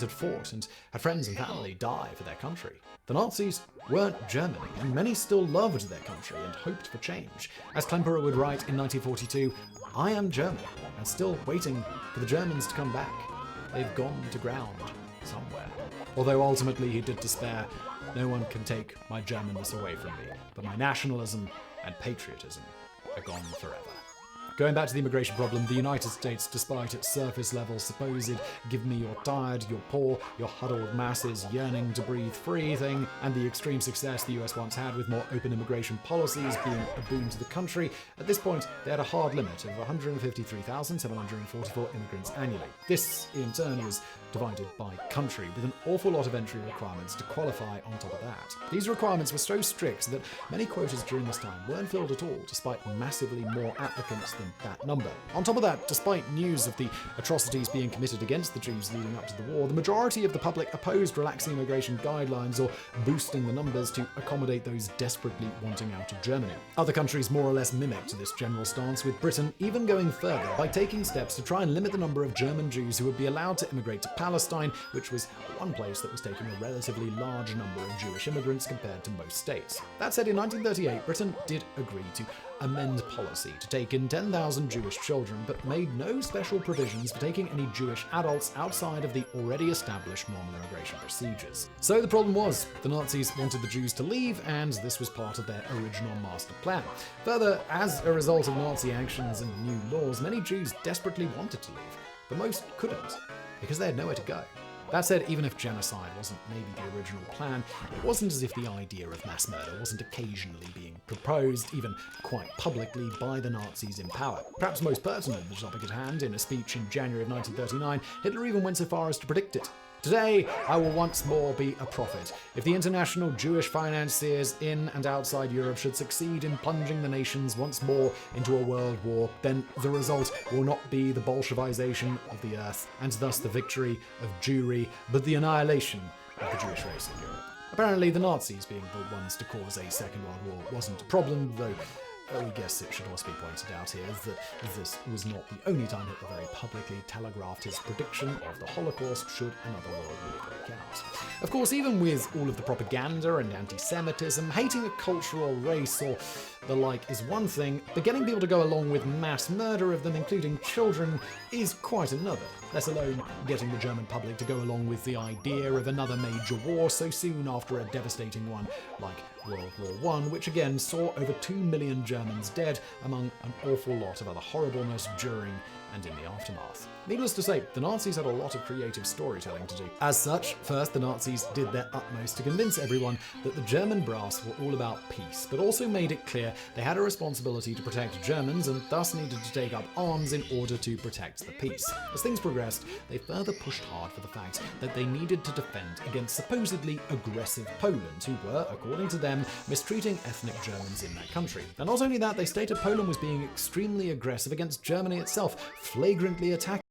had fought and had friends and family die for their country. The Nazis weren't Germany, and many still loved their country and hoped for change. As Klemperer would write in 1942, "I am German, and still waiting for the Germans to come back. They've gone to ground somewhere." Although ultimately he did despair, "No one can take my Germanness away from me, but my nationalism and patriotism are gone forever." Going back to the immigration problem, the United States, despite its surface-level supposed "give me your tired, your poor, your huddled masses yearning to breathe free" thing, and the extreme success the US once had with more open immigration policies being a boon to the country, at this point they had a hard limit of 153,744 immigrants annually. This, in turn, was divided by country, with an awful lot of entry requirements to qualify on top of that. These requirements were so strict that many quotas during this time weren't filled at all, despite massively more applicants than that number. On top of that, despite news of the atrocities being committed against the Jews leading up to the war, the majority of the public opposed relaxing immigration guidelines or boosting the numbers to accommodate those desperately wanting out of Germany. Other countries more or less mimicked this general stance, with Britain even going further by taking steps to try and limit the number of German Jews who would be allowed to immigrate to Palestine, which was one place that was taking a relatively large number of Jewish immigrants compared to most states. That said, in 1938, Britain did agree to amend policy to take in 10,000 Jewish children, but made no special provisions for taking any Jewish adults outside of the already established normal immigration procedures. So the problem was, the Nazis wanted the Jews to leave, and this was part of their original master plan. Further, as a result of Nazi actions and new laws, many Jews desperately wanted to leave, but most couldn't, because they had nowhere to go. That said, even if genocide wasn't maybe the original plan, it wasn't as if the idea of mass murder wasn't occasionally being proposed, even quite publicly, by the Nazis in power. Perhaps most pertinent to the topic at hand, in a speech in January of 1939, Hitler even went so far as to predict it. "Today, I will once more be a prophet. If the international Jewish financiers in and outside Europe should succeed in plunging the nations once more into a world war, then the result will not be the Bolshevization of the earth, and thus the victory of Jewry, but the annihilation of the Jewish race in Europe." Apparently, the Nazis being the ones to cause a Second World War wasn't a problem, though I guess it should also be pointed out here that this was not the only time Hitler very publicly telegraphed his prediction of the Holocaust should another world war break out. Of course, even with all of the propaganda and anti-Semitism, hating a cultural race or the like is one thing, but getting people to go along with mass murder of them, including children, is quite another. Let alone getting the German public to go along with the idea of another major war so soon after a devastating one like World War I, which again saw over 2 million Germans dead, among an awful lot of other horribleness during and in the aftermath. Needless to say, the Nazis had a lot of creative storytelling to do. As such, first the Nazis did their utmost to convince everyone that the German brass were all about peace, but also made it clear they had a responsibility to protect Germans and thus needed to take up arms in order to protect the peace. As things progressed, they further pushed hard for the fact that they needed to defend against supposedly aggressive Poland, who were, according to them, mistreating ethnic Germans in that country. And not only that, they stated Poland was being extremely aggressive against Germany itself, flagrantly attacking